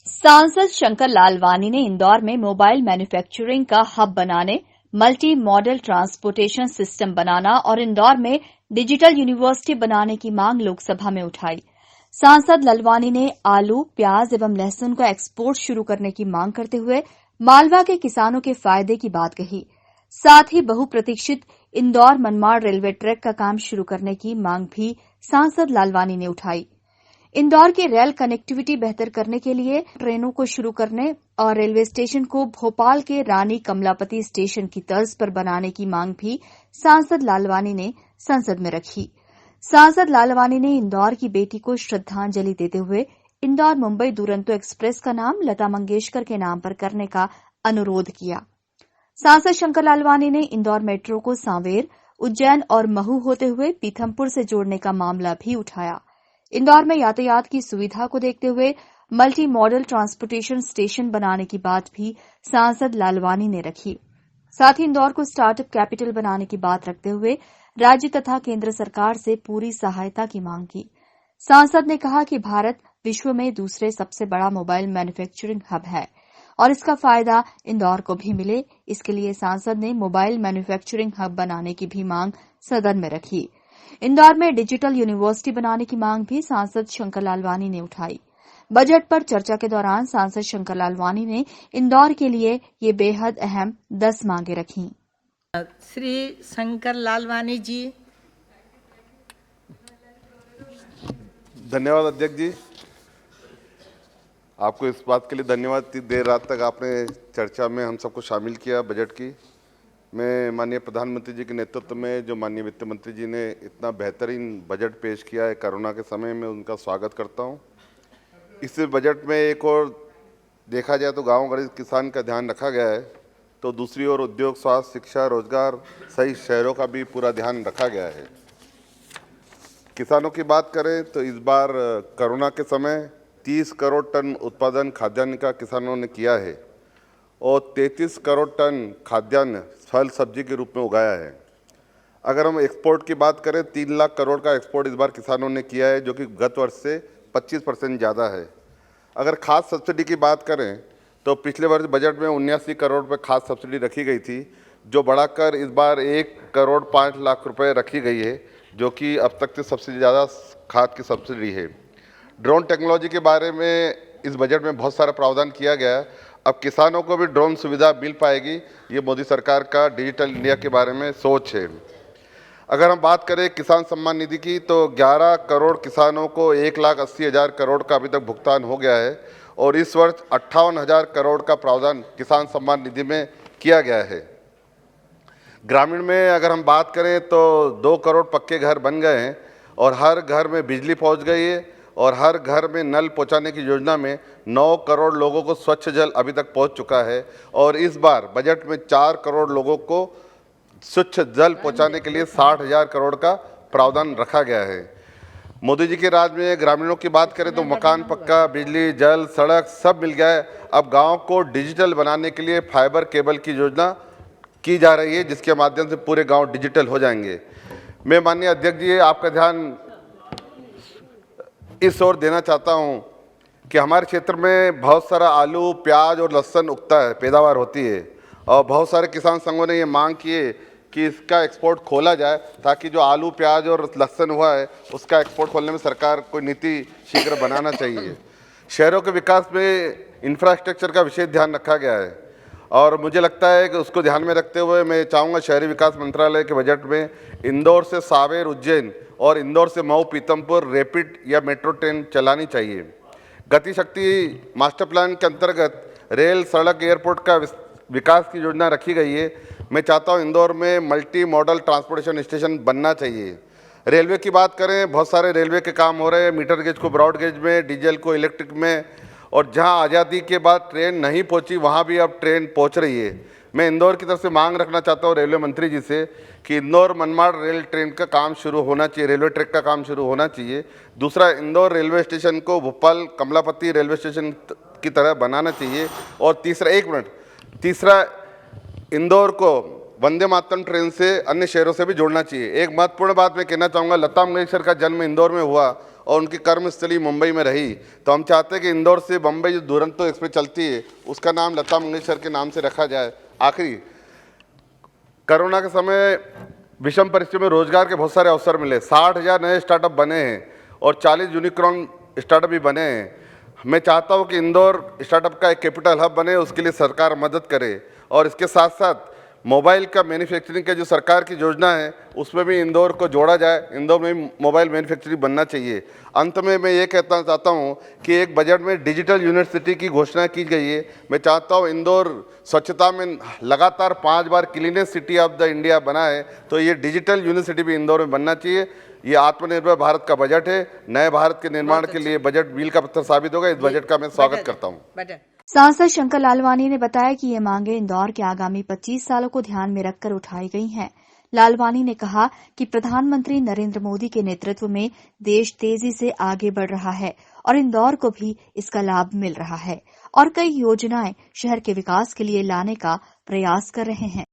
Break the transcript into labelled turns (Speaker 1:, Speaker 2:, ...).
Speaker 1: सांसद शंकर लालवानी ने इंदौर में मोबाइल मैन्युफैक्चरिंग का हब बनाने, मल्टी मॉडल ट्रांसपोर्टेशन सिस्टम बनाना और इंदौर में डिजिटल यूनिवर्सिटी बनाने की मांग लोकसभा में उठाई। सांसद लालवानी ने आलू, प्याज एवं लहसुन का एक्सपोर्ट शुरू करने की मांग करते हुए मालवा के किसानों के फायदे की बात कही। साथ ही बहुप्रतीक्षित इंदौर मनमाड़ रेलवे ट्रैक का काम शुरू करने की मांग भी सांसद लालवानी ने उठाई। इंदौर की रेल कनेक्टिविटी बेहतर करने के लिए ट्रेनों को शुरू करने और रेलवे स्टेशन को भोपाल के रानी कमलापति स्टेशन की तर्ज पर बनाने की मांग भी सांसद लालवानी ने संसद में रखी। सांसद लालवानी ने इंदौर की बेटी को श्रद्धांजलि देते हुए इंदौर मुंबई दुरंतो एक्सप्रेस का नाम लता मंगेशकर के नाम पर करने का अनुरोध किया। सांसद शंकर लालवानी ने इंदौर मेट्रो को सांवेर, उज्जैन और महू होते हुए पीथमपुर से जोड़ने का मामला भी उठाया। इंदौर में यातायात की सुविधा को देखते हुए मल्टी मॉडल ट्रांसपोर्टेशन स्टेशन बनाने की बात भी सांसद लालवानी ने रखी। साथ ही इंदौर को स्टार्टअप कैपिटल बनाने की बात रखते हुए राज्य तथा केंद्र सरकार से पूरी सहायता की मांग की। सांसद ने कहा कि भारत विश्व में दूसरे सबसे बड़ा मोबाइल मैन्युफैक्चरिंग हब है और इसका फायदा इंदौर को भी मिले, इसके लिए सांसद ने मोबाइल मैन्युफैक्चरिंग हब बनाने की भी मांग सदन में रखी। इंदौर में डिजिटल यूनिवर्सिटी बनाने की मांग भी सांसद शंकर लालवानी ने उठाई। बजट पर चर्चा के दौरान सांसद शंकर लालवानी ने इंदौर के लिए ये बेहद अहम 10 मांगे रखी।
Speaker 2: श्री शंकर लालवानी जी।
Speaker 3: धन्यवाद अध्यक्ष जी, आपको इस बात के लिए धन्यवाद। देर रात तक आपने चर्चा में हम सबको शामिल किया बजट की। मैं माननीय प्रधानमंत्री जी के नेतृत्व में जो माननीय वित्त मंत्री जी ने इतना बेहतरीन बजट पेश किया है कोरोना के समय में, उनका स्वागत करता हूं। इस बजट में एक और देखा जाए तो गांव गरीब किसान का ध्यान रखा गया है, तो दूसरी ओर उद्योग, स्वास्थ्य, शिक्षा, रोजगार सहित शहरों का भी पूरा ध्यान रखा गया है। किसानों की बात करें तो इस बार कोरोना के समय 30 करोड़ टन उत्पादन खाद्यान्न का किसानों ने किया है और 33 करोड़ टन खाद्यान्न फल सब्जी के रूप में उगाया है। अगर हम एक्सपोर्ट की बात करें, 3 लाख करोड़ का एक्सपोर्ट इस बार किसानों ने किया है, जो कि गत वर्ष से 25% ज़्यादा है। अगर खाद सब्सिडी की बात करें तो पिछले वर्ष बजट में 79 करोड़ रुपये खाद सब्सिडी रखी गई थी, जो बढ़ाकर इस बार 1 करोड़ 5 लाख रुपये रखी गई है, जो कि अब तक से सबसे ज़्यादा खाद की सब्सिडी है। ड्रोन टेक्नोलॉजी के बारे में इस बजट में बहुत सारा प्रावधान किया गया है। अब किसानों को भी ड्रोन सुविधा मिल पाएगी, ये मोदी सरकार का डिजिटल इंडिया के बारे में सोच है। अगर हम बात करें किसान सम्मान निधि की, तो 11 करोड़ किसानों को 1,80,000 करोड़ का अभी तक भुगतान हो गया है और इस वर्ष 58,000 करोड़ का प्रावधान किसान सम्मान निधि में किया गया है। ग्रामीण में अगर हम बात करें तो 2 करोड़ पक्के घर बन गए हैं और हर घर में बिजली पहुंच गई है और हर घर में नल पहुंचाने की योजना में 9 करोड़ लोगों को स्वच्छ जल अभी तक पहुंच चुका है और इस बार बजट में 4 करोड़ लोगों को स्वच्छ जल पहुंचाने के लिए 60,000 करोड़ का प्रावधान रखा गया है। मोदी जी के राज में ग्रामीणों की बात करें तो मकान पक्का, बिजली, जल, सड़क सब मिल गया है। अब गाँव को डिजिटल बनाने के लिए फाइबर केबल की योजना की जा रही है, जिसके माध्यम से पूरे गाँव डिजिटल हो जाएंगे। मैं माननीय अध्यक्ष जी आपका ध्यान इस ओर देना चाहता हूं कि हमारे क्षेत्र में बहुत सारा आलू, प्याज और लहसुन उगता है, पैदावार होती है और बहुत सारे किसान संघों ने ये मांग की है कि इसका एक्सपोर्ट खोला जाए, ताकि जो आलू, प्याज और लहसुन हुआ है उसका एक्सपोर्ट खोलने में सरकार कोई नीति शीघ्र बनाना चाहिए। शहरों के विकास में इंफ्रास्ट्रक्चर का विशेष ध्यान रखा गया है और मुझे लगता है कि उसको ध्यान में रखते हुए मैं चाहूँगा शहरी विकास मंत्रालय के बजट में इंदौर से सांवेर, उज्जैन और इंदौर से मऊ, पीथमपुर रैपिड या मेट्रो ट्रेन चलानी चाहिए। गति शक्ति मास्टर प्लान के अंतर्गत रेल, सड़क, एयरपोर्ट का विकास की योजना रखी गई है। मैं चाहता हूँ इंदौर में मल्टी मॉडल ट्रांसपोर्टेशन स्टेशन बनना चाहिए। रेलवे की बात करें, बहुत सारे रेलवे के काम हो रहे हैं, मीटर गेज को ब्रॉड गेज में, डीजल को इलेक्ट्रिक में, और जहां आज़ादी के बाद ट्रेन नहीं पहुंची वहां भी अब ट्रेन पहुंच रही है। मैं इंदौर की तरफ से मांग रखना चाहता हूं रेलवे मंत्री जी से कि इंदौर मनमाड़ रेल ट्रेन का काम शुरू होना चाहिए, रेलवे ट्रैक का काम शुरू होना चाहिए। दूसरा, इंदौर रेलवे स्टेशन को भोपाल कमलापति रेलवे स्टेशन की तरह बनाना चाहिए। और तीसरा इंदौर को वंदे मातरम ट्रेन से अन्य शहरों से भी जोड़ना चाहिए। एक महत्वपूर्ण बात मैं कहना चाहूँगा, लता मंगेशकर का जन्म इंदौर में हुआ और उनकी कर्मस्थली मुंबई में रही, तो हम चाहते हैं कि इंदौर से बम्बई जो दुरंतो एक्सप्रेस चलती है उसका नाम लता मंगेशकर के नाम से रखा जाए। आखिरी, कोरोना के समय विषम परिस्थिति में रोजगार के बहुत सारे अवसर मिले, 60,000 नए स्टार्टअप बने हैं और 40 यूनिकॉर्न स्टार्टअप भी बने हैं। मैं चाहता हूं कि इंदौर स्टार्टअप का एक कैपिटल हब बने, उसके लिए सरकार मदद करे और इसके साथ साथ मोबाइल का मैन्युफैक्चरिंग का जो सरकार की योजना है उसमें भी इंदौर को जोड़ा जाए। इंदौर में भी मोबाइल मैन्युफैक्चरिंग बनना चाहिए। अंत में मैं ये कहना चाहता हूँ कि एक बजट में डिजिटल यूनिवर्सिटी की घोषणा की गई है। मैं चाहता हूँ इंदौर स्वच्छता में लगातार 5 बार cleanest city of the India बना है, तो ये डिजिटल यूनिवर्सिटी भी इंदौर में बनना चाहिए। ये आत्मनिर्भर भारत का बजट है, नए भारत के निर्माण के लिए बजट मील का पत्थर साबित होगा। इस बजट का मैं स्वागत करता हूँ।
Speaker 1: सांसद शंकर लालवानी ने बताया कि ये मांगे इंदौर के आगामी 25 सालों को ध्यान में रखकर उठाई गई हैं। लालवानी ने कहा कि प्रधानमंत्री नरेंद्र मोदी के नेतृत्व में देश तेजी से आगे बढ़ रहा है और इंदौर को भी इसका लाभ मिल रहा है और कई योजनाएं शहर के विकास के लिए लाने का प्रयास कर रहे हैं।